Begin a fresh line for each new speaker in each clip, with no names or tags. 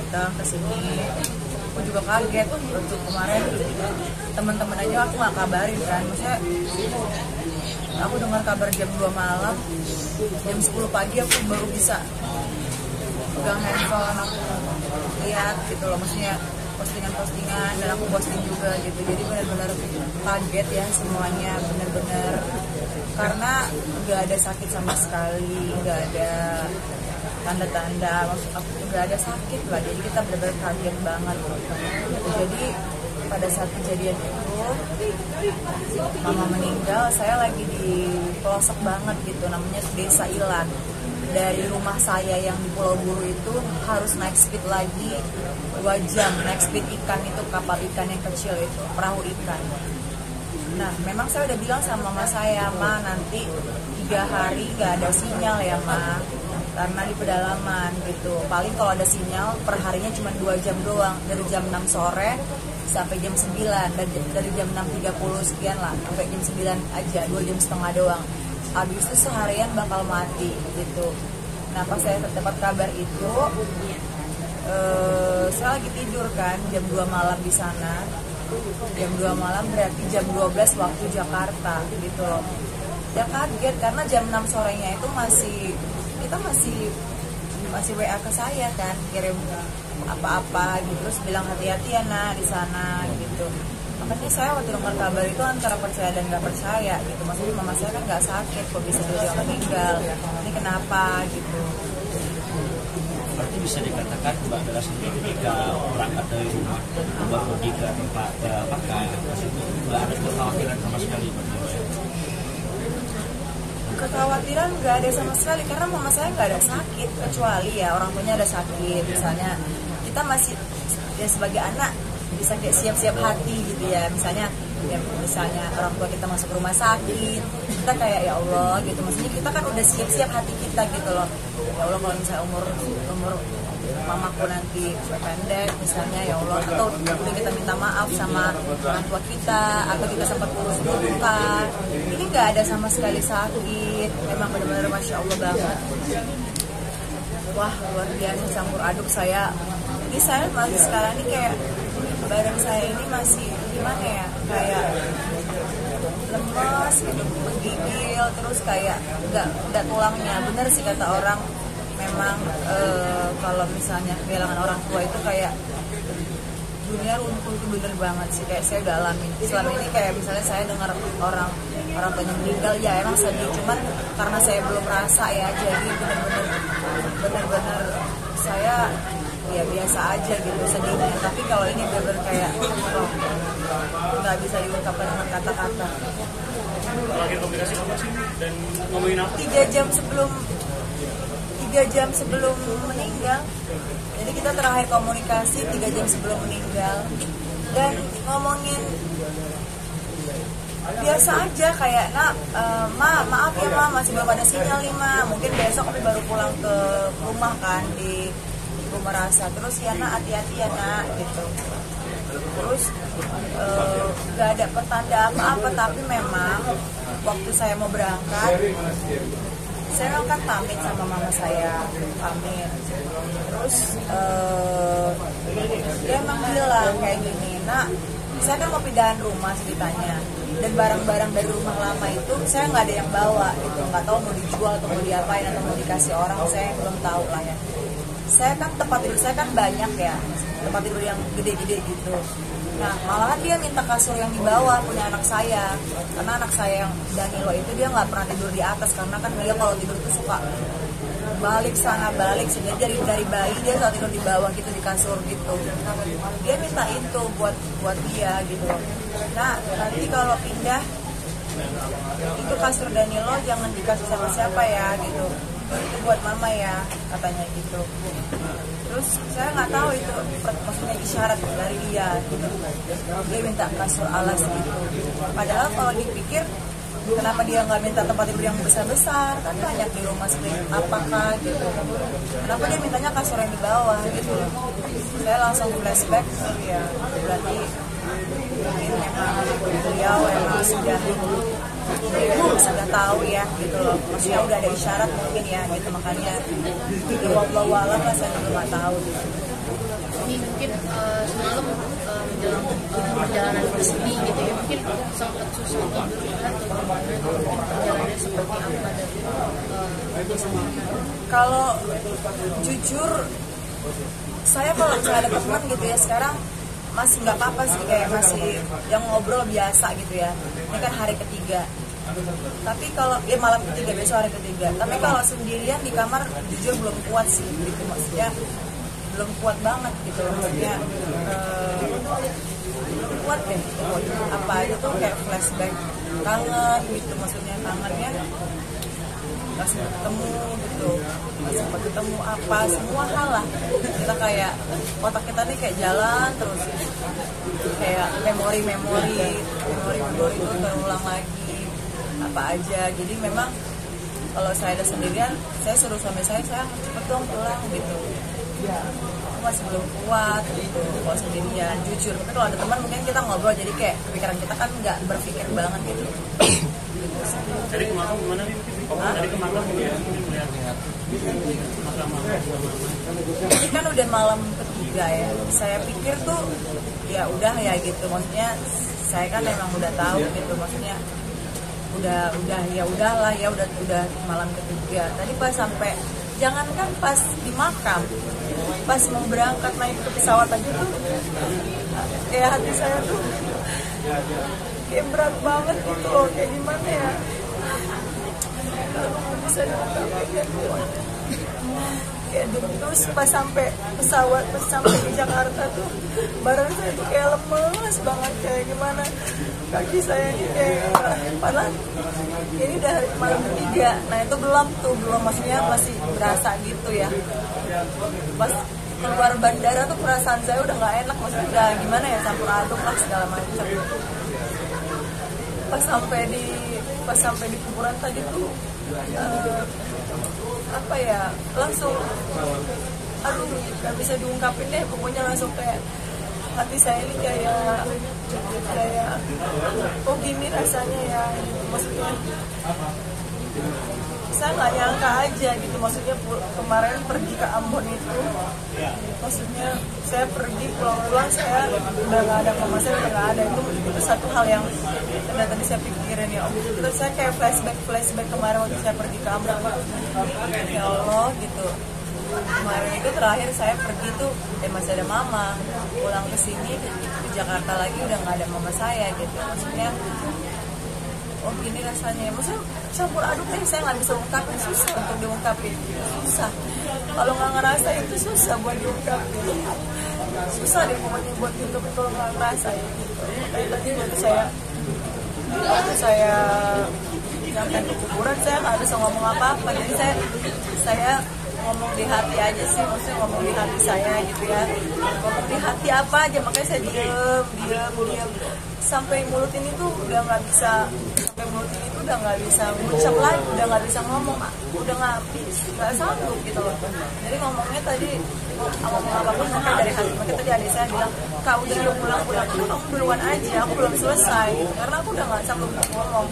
datang ke sini. Aku juga kaget waktu kemarin teman-teman aja aku nggak kabarin kan, maksudnya aku dengar kabar jam 2 malam, jam 10 pagi aku baru bisa pegang handphone, aku lihat gitu loh, maksudnya postingan-postingan dan aku posting juga gitu. Jadi benar-benar kaget ya semuanya, benar-benar karena nggak ada sakit sama sekali, nggak ada tanda-tanda, maksud aku nggak ada sakit lah. Jadi kita benar-benar kaget banget. Jadi pada saat kejadian itu mama meninggal, saya lagi di pelosok banget gitu, namanya Desa Ilan. Dari rumah saya yang di Pulau Buru itu harus naik speed lagi 2 jam, naik speed ikan itu, kapal ikan yang kecil itu, perahu ikan. Nah, memang saya udah bilang sama mama saya, Ma, nanti 3 hari gak ada sinyal ya, Ma, karena di pedalaman gitu. Paling kalau ada sinyal per harinya cuma 2 jam doang, dari jam 6 sore sampai jam 9, dari jam 6.30 sekian lah sampai jam 9 aja, 2 jam setengah doang. Habis itu seharian bakal mati gitu. Nah, pas saya dapat kabar itu, saya lagi tidur kan, jam 2 malam di sana. Jam 2 malam berarti jam 12 waktu Jakarta gitu loh. Ya kaget karena jam 6 sorenya itu kita masih WA ke saya kan, kirim apa-apa gitu, terus bilang hati-hati ya nak di sana gitu. Makanya saya waktu dengar kabar itu antara percaya dan nggak percaya gitu. Maksudnya mama saya kan nggak sakit, kok bisa dia meninggal, ini kenapa gitu.
Berarti bisa dikatakan Mbak Bella sendiri ketika berangkat dari rumah Mbak pergi ke tempat makan, itu nggak ada kekhawatiran sama sekali.
Kekhawatiran nggak ada sama sekali karena mama saya nggak ada sakit, kecuali ya orang tuanya ada sakit. Misalnya kita masih ya sebagai anak bisa kayak siap-siap hati gitu ya, misalnya orang tua kita masuk rumah sakit, kita kayak ya Allah gitu, maksudnya kita kan udah siap-siap hati kita gitu loh, ya Allah kalau misalnya umur mamaku nanti pendek misalnya, ya Allah, atau udah kita minta maaf sama orang tua kita, atau kita sempat urus luka. Ini nggak ada sama sekali sakit, memang benar-benar Masya Allah banget. Wah, luar biasa, campur aduk saya. Ini saya masih sekarang ini kayak badan saya ini masih gimana ya, kayak lemas gitu, menggigil, terus kayak nggak tulangnya. Bener sih kata orang, memang kalau misalnya kehilangan orang tua itu kayak dunia runtuh, itu bener banget sih, kayak saya udah alamin. Selama ini kayak misalnya saya dengar orang tuanya meninggal, ya emang sedih, cuman karena saya belum rasa ya, jadi bener-bener saya ya biasa aja gitu sedihnya. Tapi kalau ini bener-bener kayak nggak bisa diungkapkan dengan kata-kata.
Terakhir komunikasi apa sih dan ngomongin apa?
3 jam sebelum meninggal. Jadi kita terakhir komunikasi 3 jam sebelum meninggal dan ngomongin biasa aja kayak, nak, maaf ya ma, masih belum ada sinyal nih ma, mungkin besok kami baru pulang ke rumah kan, di rumah rasa. Terus ya nak, hati-hati ya nak gitu. Terus gak ada pertanda apa-apa, tapi memang waktu saya mau berangkat, saya kan pamit sama mama saya, pamit. Terus dia emang bilang kayak gini, nak, saya kan mau pindahan rumah ceritanya, dan barang-barang dari rumah lama itu saya nggak ada yang bawa gitu, nggak tahu mau dijual atau mau diapain atau mau dikasih orang, saya belum tahu lah ya. Saya kan tempat tidur saya kan banyak ya, tempat tidur yang gede-gede gitu. Nah, malahan dia minta kasur yang di bawah punya anak saya, karena anak saya yang Danilo itu dia nggak pernah tidur di atas, karena kan dia kalau tidur tuh suka balik sana balik sini, dari bayi dia selalu tidur di bawah gitu, di kasur gitu. Dia minta itu buat dia gitu. Nah, nanti kalau pindah itu kasur Danilo jangan dikasih sama siapa ya gitu, itu buat mama ya katanya gitu. Terus saya nggak tahu itu maksudnya isyarat dari dia gitu, dia minta kasur alas gitu. Padahal kalau dipikir, kenapa dia nggak minta tempat tidur yang besar-besar, kan banyak di rumah seperti apakah gitu, kenapa dia mintanya kasur yang di bawah gitu. Saya langsung flashback, ya berarti mungkin memang beliau emang sudah sudah tahu ya gitu loh, maksudnya udah ada isyarat mungkin ya gitu, makanya wallahu alam lah, saya juga nggak tahu gitu.
Ini mungkin semalam menjelang perjalanan ke sini gitu ya, mungkin sempat susah tidur atau gimana, perjalanannya seperti apa dan
Kalau jujur saya kalau misalnya ada teman gitu ya sekarang masih nggak apa-apa sih, kayak masih yang ngobrol biasa gitu ya. Ini kan hari ketiga. Tapi kalau malam ketiga, besok hari ketiga. Tapi kalau sendirian di kamar jujur belum kuat sih gitu, maksudnya belum kuat banget gitu, maksudnya belum kuat deh. Apa aja tuh kayak flashback, kangen gitu, maksudnya kangennya nggak sempat ketemu gitu, nggak sempat ketemu apa, semua hal lah. Kita kayak otak kita nih kayak jalan terus, kayak memori itu terulang lagi apa aja. Jadi memang kalau saya ada sendirian, saya suruh suami saya cepet dong pulang gitu. Aku masih belum kuat gitu kalau sendirian, jujur. Tapi kalau ada teman mungkin kita ngobrol, jadi kayak pikiran kita kan nggak berpikir banget gitu.
Dari kemarin gimana nih? Dari kemarin melihat makam.
Ini kan udah malam ketiga ya. Saya pikir tuh ya udah ya gitu. Maksudnya saya kan memang udah tahu gitu. Maksudnya udah ya udahlah ya, udah malam ketiga. Tadi pas sampai, jangankan pas di makam, pas mau berangkat naik ke pesawat aja tuh kayak hati saya tuh kayak berat banget gitu loh, kayak gimana ya, bisa diungkapin kayak terus pas sampai pesawat, pas sampai di Jakarta tuh badan saya tuh kayak lemes banget, kayak gimana kaki saya ini kayak, padahal ini udah hari malam ketiga. Nah itu belum maksudnya masih berasa gitu ya. Pas keluar bandara tuh perasaan saya udah nggak enak, maksudnya udah gimana ya, campur aduk lah segala macam. Pas sampai di kuburan tadi tuh apa ya, langsung aduh nggak bisa diungkapin deh, pokoknya langsung kayak hati saya ini kayak oh gini rasanya ya gitu. Maksudnya saya nggak nyangka aja gitu, maksudnya kemarin pergi ke Ambon itu, maksudnya saya pergi pulang saya udah nggak ada, mama saya udah nggak ada. Itu satu hal yang tadi saya pikirin ya, terus saya kayak flashback kemarin waktu saya pergi ke Ambon, ya Allah gitu. Kemarin itu terakhir saya pergi tuh masih ada mama, pulang ke sini ke Jakarta lagi udah nggak ada mama saya gitu. Maksudnya oh gini rasanya, maksudnya campur aduk deh, saya nggak bisa ungkapin, susah untuk diungkapin, susah. Kalau nggak ngerasa itu susah buat diungkapin, susah deh pokoknya buat diungkapin kalau nggak ngerasa ya gitu. Makanya tadi waktu saya nyampe ke kuburan, saya nggak bisa ngomong apa-apa, jadi saya ngomong di hati aja sih, maksudnya ngomong di hati saya gitu ya, ngomong di hati apa aja, makanya saya diem sampai mulut ini tuh udah nggak bisa, udah nggak bisa ngucap lagi, udah nggak bisa ngomong, udah nggak sanggup gitu loh. Jadi ngomongnya tadi ngomong apapun sampai dari hati. Makanya tadi adik saya bilang, kak udah yuk pulang, kamu duluan aja, aku belum selesai gitu. Karena aku udah nggak sanggup ngomong,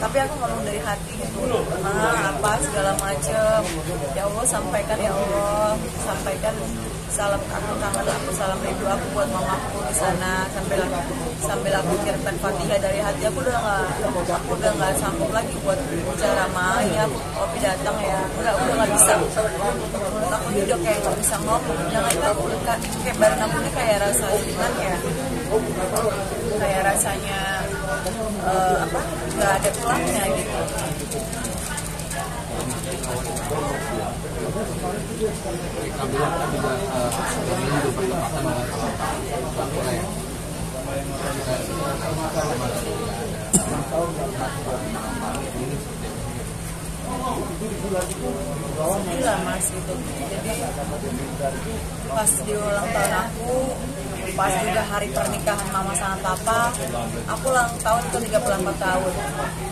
tapi aku ngomong dari hati gitu, apa segala macem. Ya Allah sampaikan, ya Allah sampaikan salam aku kangen, aku salam rindu aku buat mamaku di sana, sambil aku kirimkan Fatihah dari hati. Aku udah nggak sanggup lagi buat bicara Maya, Opi datang ya, udah nggak bisa. Menurut aku ini udah kayak nggak bisa ngomong, yang itu aku kayak badan aku ini kayak rasa gimana ya, kayak rasanya nggak ada tulangnya gitu.
Alhamdulillah kita juga ini juga bertepatan dengan tahun Korea.
Gila mas gitu. Jadi pas di ulang tahun aku, pas juga hari pernikahan mama sama papa, aku ulang tahun itu 34 tahun.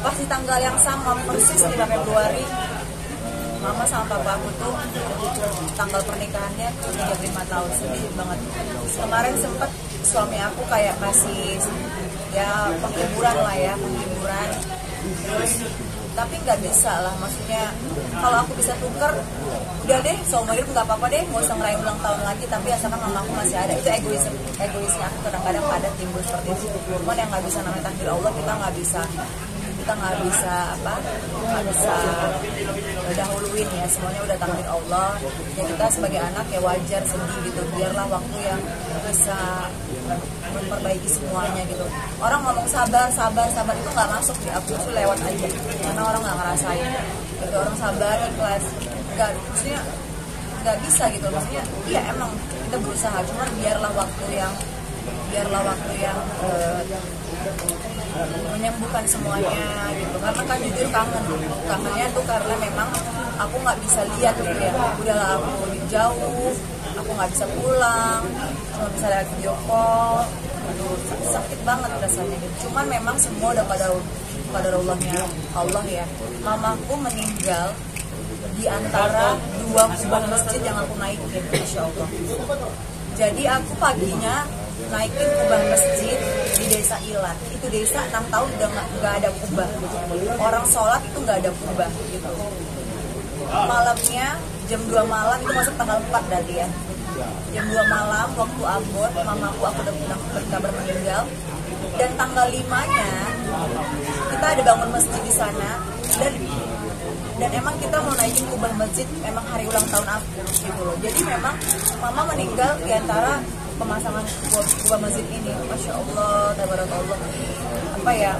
Pas di tanggal yang sama persis 5 Februari, mama sama papa aku tuh tanggal pernikahannya 35 tahun. Sedih banget. Kemarin sempet suami aku kayak kasih ya penghiburan lah ya, penghiburan Tapi nggak bisa lah, maksudnya kalau aku bisa tuker, udah deh seumur hidup nggak apa-apa deh, nggak usah ngerayain ulang tahun lagi, tapi asalkan mamaku masih ada. Itu egoisnya aku kadang-kadang ada timbul seperti itu. Cuman yang nggak bisa namanya takdir Allah, kita nggak bisa dahuluin ya, semuanya udah takdir Allah. Ya kita sebagai anak ya wajar sedih gitu, biarlah waktu yang bisa memperbaiki semuanya gitu. Orang ngomong sabar itu nggak masuk di aku, itu lewat aja karena orang nggak ngerasain gitu. Orang sabar ikhlas nggak, maksudnya nggak bisa gitu, maksudnya iya emang kita berusaha, cuman biarlah waktu yang menyembuhkan semuanya gitu. Karena kan jujur kangennya tuh karena memang aku nggak bisa lihat gitu ya, udahlah aku jauh, aku nggak bisa pulang, cuma bisa lihat video call, aduh sakit banget rasanya gitu. Cuman memang semua udah pada Allahnya Allah ya. Mamaku meninggal di antara 2 kubah masjid yang aku naikin, insya Allah. Jadi aku paginya naikin kubah masjid di desa Ilat. Itu desa 6 tahun udah nggak ada kubah. Orang sholat itu nggak ada kubah gitu. Malamnya jam 2 malam, itu masuk tanggal 4 berarti ya. Jam 2 malam waktu Ambon, mamaku aku udah berkabar meninggal. Dan tanggal 5-nya kita ada bangun masjid di sana, dan emang kita mau naikin kubah masjid emang hari ulang tahun aku gitu loh. Jadi memang mama meninggal di antara pemasangan kubah masjid ini. Masya Allah, tabarakallah. Apa ya,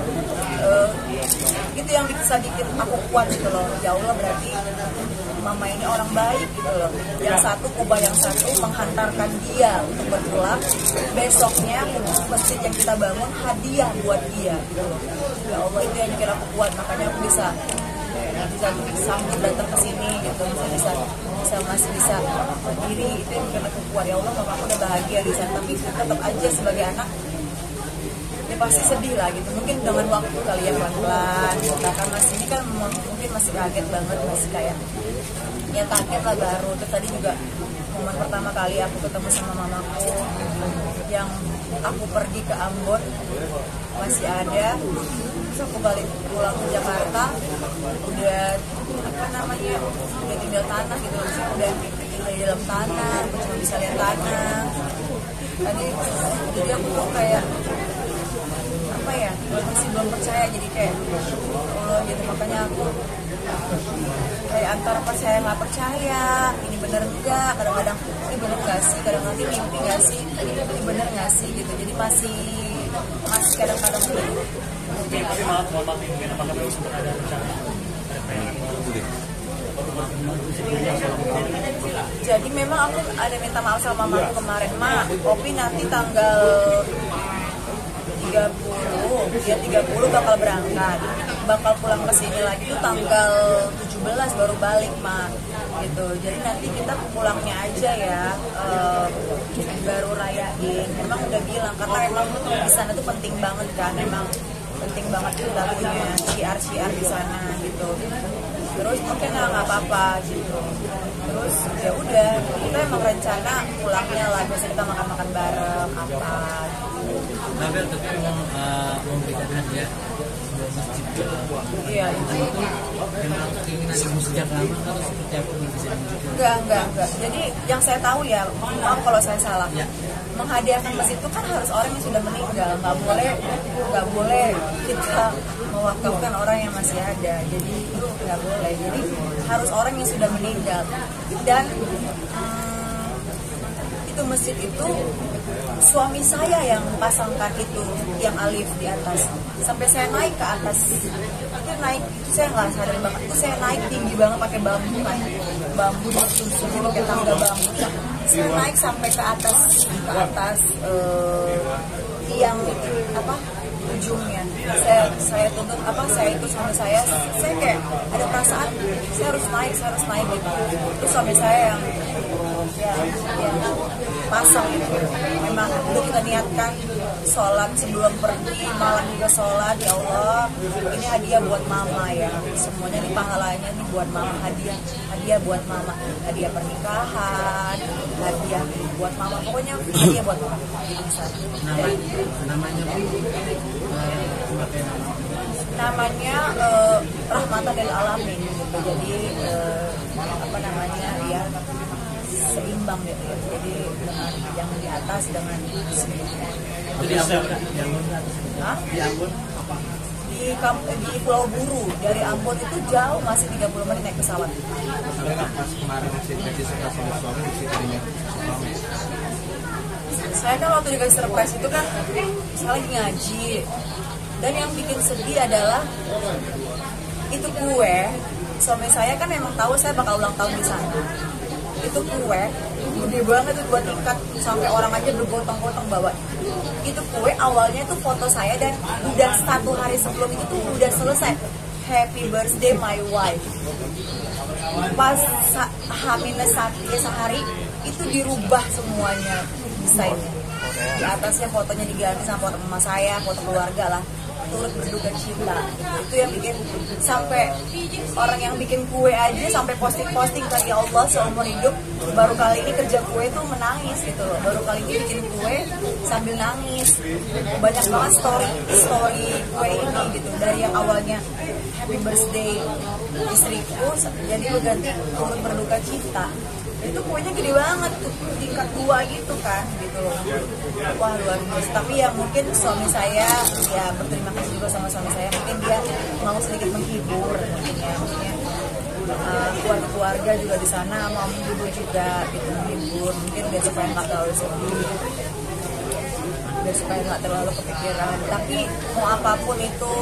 itu yang bisa bikin aku kuat gitu loh. Ya Allah, berarti mama ini orang baik gitu loh. Yang satu, kubah yang satu menghantarkan dia untuk berpulang. Besoknya masjid yang kita bangun hadiah buat dia gitu loh. Ya Allah, itu yang bikin aku kuat. Makanya aku bisa sanggup datang ke sini gitu, masih bisa berdiri. Itu yang bikin aku kuat. Ya Allah, mama aku udah bahagia di sana, tapi tetap aja sebagai anak ya pasti sedih lah gitu. Mungkin dengan waktu kali ya, pelan-pelan. Bahkan masih ini kan mungkin masih kaget banget, masih kayak ya kaget lah baru. Terus tadi juga momen pertama kali aku ketemu sama mamaku yang aku pergi ke Ambon masih ada. Terus aku balik pulang ke Jakarta udah udah tinggal tanah gitu, udah di dalam tanah, aku cuma bisa lihat tanah tadi. Jadi aku tuh kayak apa ya, masih belum percaya, jadi kayak Allah gitu. Makanya aku kayak antara percaya nggak percaya, ini bener enggak, kadang-kadang ini bener nggak sih, kadang-kadang mimpi nggak sih, ini bener nggak sih gitu. Jadi masih kadang-kadang gitu.
Tapi maaf, mungkin apakah memang sempat ada rencana?
Jadi memang aku ada minta maaf sama mamaku kemarin, Ma, Opi nanti tanggal 30 bakal berangkat, bakal pulang ke sini lagi tuh tanggal 17 baru balik, Ma, gitu. Jadi nanti kita pulangnya aja ya, baru rayain. Emang udah bilang karena emang di sana tuh penting banget kan, emang penting banget kita punya syiar di sana gitu. Terus oke lah, nggak apa-apa gitu. Terus ya udah, kita emang rencana pulangnya lah, biasa kita makan-makan bareng apa.
Tapi memang memberikan hadiah sebuah masjid.
Iya itu.
Memang keinginan ibu sejak lama atau seperti apa bisa menunjukkan?
Enggak. Jadi yang saya tahu ya, maaf kalau saya salah. Ya. Menghadiahkan masjid itu kan harus orang yang sudah meninggal, nggak boleh kita mewakafkan orang yang masih ada. Jadi itu nggak boleh. Jadi harus orang yang sudah meninggal. Dan itu masjid itu suami saya yang pasangkan itu, yang alif di atas. Sampai saya naik ke atas, itu saya nggak sadar banget. Itu saya naik tinggi banget pakai bambu kan, bambu ditusun gitu kayak tangga bambu. Saya naik sampai ke atas tiang ujungnya. Saya tuntut saya itu suami saya kayak ada perasaan saya harus naik gitu. Terus suami saya yang pasang gitu. Memang udah kita niatkan sholat sebelum pergi, malam juga sholat. Ya Allah, ini hadiah buat mama ya, semuanya nih pahalanya nih buat mama, hadiah buat mama, hadiah pernikahan, hadiah buat mama, pokoknya hadiah buat mama.
Namanya
Namanya Rahmatan lil Alamin gitu. Jadi apa namanya ya, seimbang gitu ya. Jadi dengan yang di atas dengan
Jadi apa
Hah?
di Ambon apa?
Di Pulau Buru, dari Ambon itu jauh, masih 30 menit naik pesawat.
Sampai pas kemarin ngasih surprise sama suami di sini suami.
Saya kan waktu dikasih surprise itu kan saya lagi ngaji, dan yang bikin sedih adalah itu kue. Suami saya kan memang tahu saya bakal ulang tahun di sana. Itu kue gede banget tuh, 2 tingkat, sampai orang aja bergotong-gotong bawa. Itu kue awalnya tuh foto saya, dan udah 1 hari sebelum itu tuh udah selesai, happy birthday my wife. Pas H-1 sehari itu dirubah semuanya desainnya. Di atasnya fotonya diganti sama foto mama saya, foto keluarga lah, turut berduka cita. Itu yang bikin, sampai orang yang bikin kue aja sampai posting-posting kan, ya Allah seumur hidup baru kali ini kerja kue tuh menangis gitu loh, baru kali ini bikin kue sambil nangis. Banyak banget story kue ini gitu, dari yang awalnya happy birthday istriku jadi berganti turut berduka cita. Itu kuenya gede banget tuh, tingkat 2 gitu kan gitu loh. Wah luar biasa. Tapi ya mungkin suami saya ya berterima kasih juga sama suami saya, mungkin dia mau sedikit menghibur mungkin ya, maksudnya keluarga juga di sana mau menghibur juga gitu, menghibur mungkin biar supaya nggak terlalu sedih, biar supaya nggak terlalu kepikiran. Tapi mau apapun itu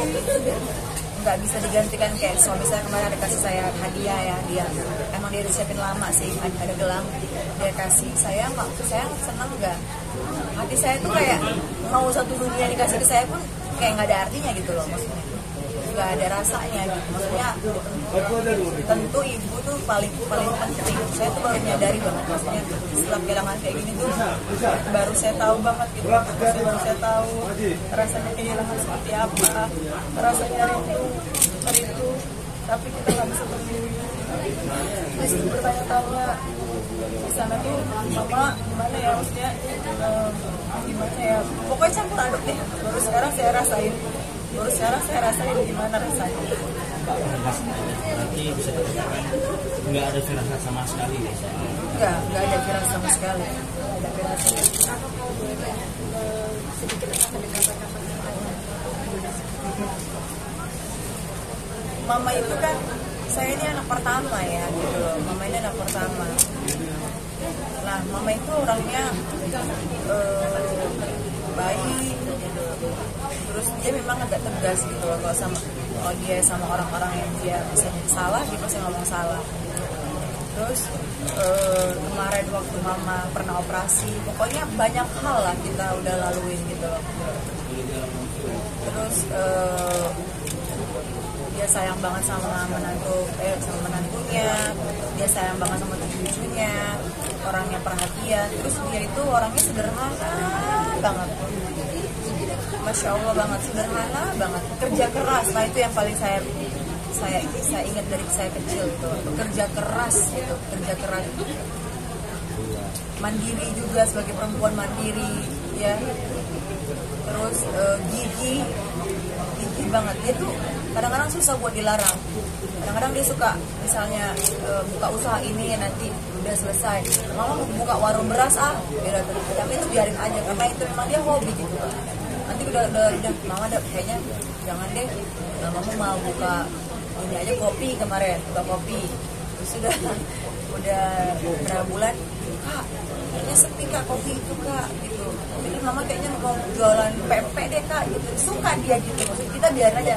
nggak bisa digantikan kayak suami saya kemarin ada kasih saya hadiah ya, dia emang dia udah siapin lama sih, ada gelang dia kasih saya, saya seneng nggak, hati saya tuh kayak mau satu dunia dikasih ke saya pun kayak nggak ada artinya gitu loh, maksudnya nggak ada rasanya gitu, maksudnya tentu ibu tuh paling penting. Saya tuh baru menyadari banget, maksudnya setelah kehilangan kayak gini tuh baru saya tahu banget gitu, baru saya tahu rasanya kehilangan seperti apa, rasanya rindu, tapi kita nggak bisa berdiri. Terus bertanya-tanya di sana tuh mama gimana ya, maksudnya gimana ya, pokoknya campur aduk deh. Baru sekarang saya rasain gimana rasanya.
Berarti bisa dikatakan nggak ada firasat sama sekali ya?
Nggak ada firasat sama sekali. Nggak ada firasat. Mama itu kan, saya ini anak pertama ya gitu loh. Mama ini anak pertama. Nah, mama itu orangnya baik gitu. Terus dia memang agak tegas gitu loh, kalau dia sama orang-orang yang dia misalnya salah, dia pasti ngomong salah. Terus kemarin waktu mama pernah operasi, pokoknya banyak hal lah kita udah laluin gitu loh. Terus dia sayang banget sama menantunya, dia sayang banget sama cucunya, orangnya perhatian. Terus dia itu orangnya sederhana banget, Masya Allah banget, sederhana banget, kerja keras. Nah itu yang paling saya ingat dari saya kecil gitu, kerja keras, mandiri juga, sebagai perempuan mandiri ya. Terus gigih banget. Dia tuh kadang-kadang susah buat dilarang. Kadang-kadang dia suka misalnya buka usaha ini, nanti udah selesai mama buka warung beras tapi itu biarin aja, karena itu memang dia hobi gitu. Nanti udah mama kayaknya jangan deh, mama mau buka ini aja, kopi kemarin buka kopi. Terus udah berapa bulan, kak kayaknya sepi kak kopi itu kak gitu. Jadi mama kayaknya mau jualan pempek deh kak gitu. Suka dia gitu, maksudnya kita biar aja,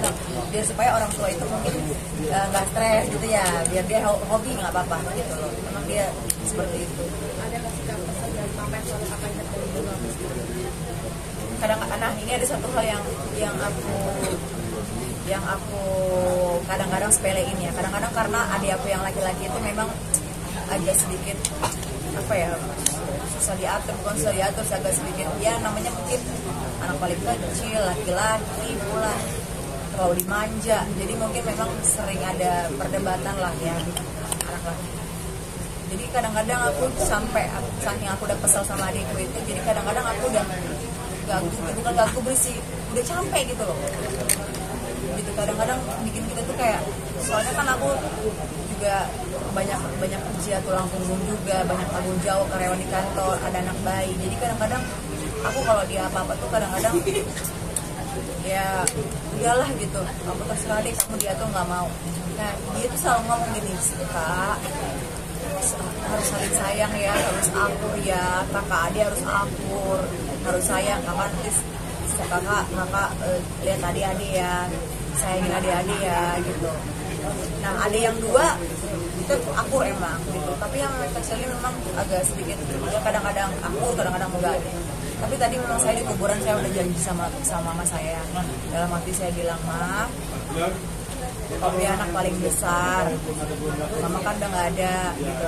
biar supaya orang tua itu mungkin nggak stres gitu ya, biar dia hobi nggak apa-apa gitu loh. Memang dia seperti itu.
Ada nggak sih pesan dari mama yang selalu apa yang dari dulu?
Kadang-kadang ini ada satu hal yang aku kadang-kadang sepelein ya. Kadang-kadang karena adik aku yang laki-laki itu memang agak sedikit apa ya, susah diatur, bukan susah diatur, agak sedikit ya namanya mungkin anak paling kecil, laki-laki pula terlalu dimanja, jadi mungkin memang sering ada perdebatan lah ya anak laki. Jadi kadang-kadang aku sampai saking aku udah kesel sama adikku itu, jadi kadang-kadang aku udah bukan ganggu bersih, udah capek gitu loh. Gitu kadang-kadang bikin kita tuh kayak, soalnya kan aku juga banyak kerja tulang punggung juga, banyak tanggung jawab, karyawan di kantor, ada anak bayi. Jadi kadang-kadang aku kalau dia apa-apa tuh kadang-kadang ya udahlah gitu, aku terserah deh, kamu diatur nggak mau. Nah dia tuh selalu ngomong gini, Kak harus saling sayang ya, harus akur ya, kakak adik harus akur, harus sayang, kakak lihat adik-adik ya, sayangin adik-adik ya gitu. Nah adik yang dua itu akur emang gitu, tapi yang kecilnya memang agak sedikit ya, kadang-kadang akur, kadang-kadang enggak. Tapi tadi memang saya di kuburan saya udah janji sama mama saya, dalam hati saya bilang, Ma, Opi anak paling besar, mama kan udah nggak ada gitu.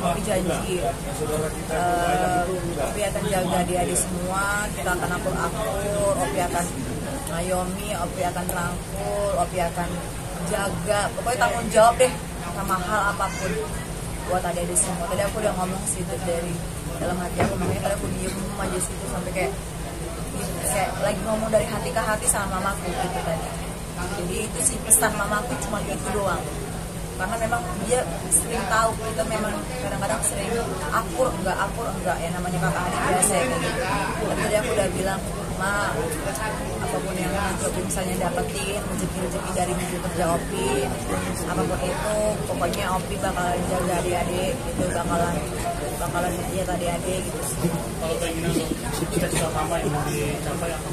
Opi janji, Opi akan jaga adik-adik semua, kita akan akur, Opi akan ngayomi, Opi akan rangkul, Opi akan jaga, pokoknya tanggung jawab deh sama hal apapun buat adik-adik semua. Tadi aku udah ngomong sih dari dalam hati aku, makanya tadi aku diem aja situ sampai kayak lagi ngomong dari hati ke hati sama mamaku gitu tadi. Jadi itu sih pesan mamaku cuma gitu doang, karena memang dia sering tahu kita memang kadang-kadang sering akur enggak ya, namanya kakak adik biasa ya kayak gitu. Dan tadi aku udah bilang, Ma, apapun yang Opi misalnya dapetin, rezeki dari minggu kerja Opi, apapun itu, pokoknya Opi bakalan jaga adik-adik gitu, bakalan lihat adik-adik gitu.
Kalau keinginan cita-cita mama yang mau dicapai apa?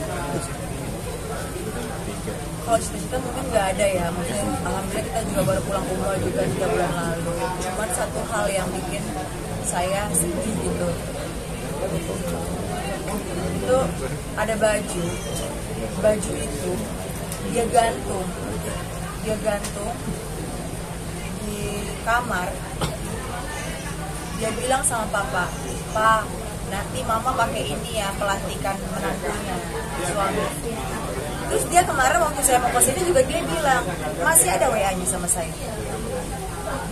Kalau cita-cita mungkin nggak ada ya, mungkin alhamdulillah kita juga baru pulang umroh juga 3 bulan lalu. Cuman satu hal yang bikin saya sedih gitu, itu ada baju itu dia gantung di kamar. Dia bilang sama papa, Pak, nanti mama pakai ini ya, pelantikan menantunya suami. Terus dia kemarin waktu saya mau kesini juga dia bilang, masih ada WA-nya sama saya.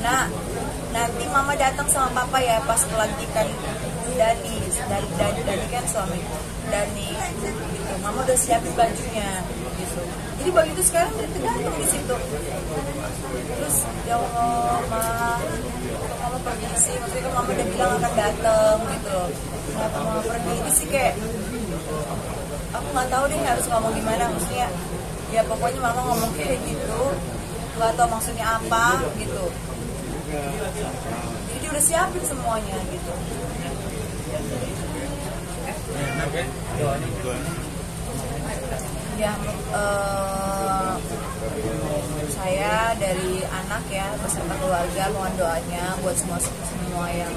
Nah, nanti mama datang sama papa ya pas pelantikan Dani kan suami Dani gitu. Mama udah siapin bajunya gitu. Jadi baju itu sekarang udah tergantung di situ. Terus ya Allah, mama pergi sih, maksudnya kan mama udah bilang akan datang gitu loh. Kenapa mama pergi itu sih kayak aku nggak tahu deh harus ngomong gimana, maksudnya ya pokoknya mama ngomong kayak gitu, nggak tahu maksudnya apa gitu. Jadi dia udah siapin semuanya gitu. Ya, saya dari anak ya beserta keluarga mohon doanya buat semua yang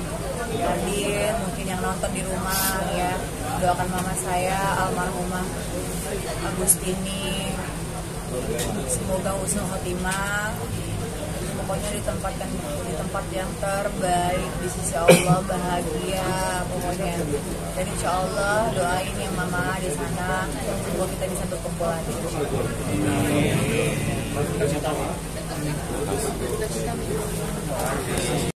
hadir, mungkin yang nonton di rumah ya, doakan mama saya almarhumah Agustini, semoga husnul khotimah, pokoknya ditempatkan di tempat yang terbaik di sisi Allah, bahagia pokoknya. Dan insya Allah doain yang mama di sana, semoga kita bisa berkumpul lagi.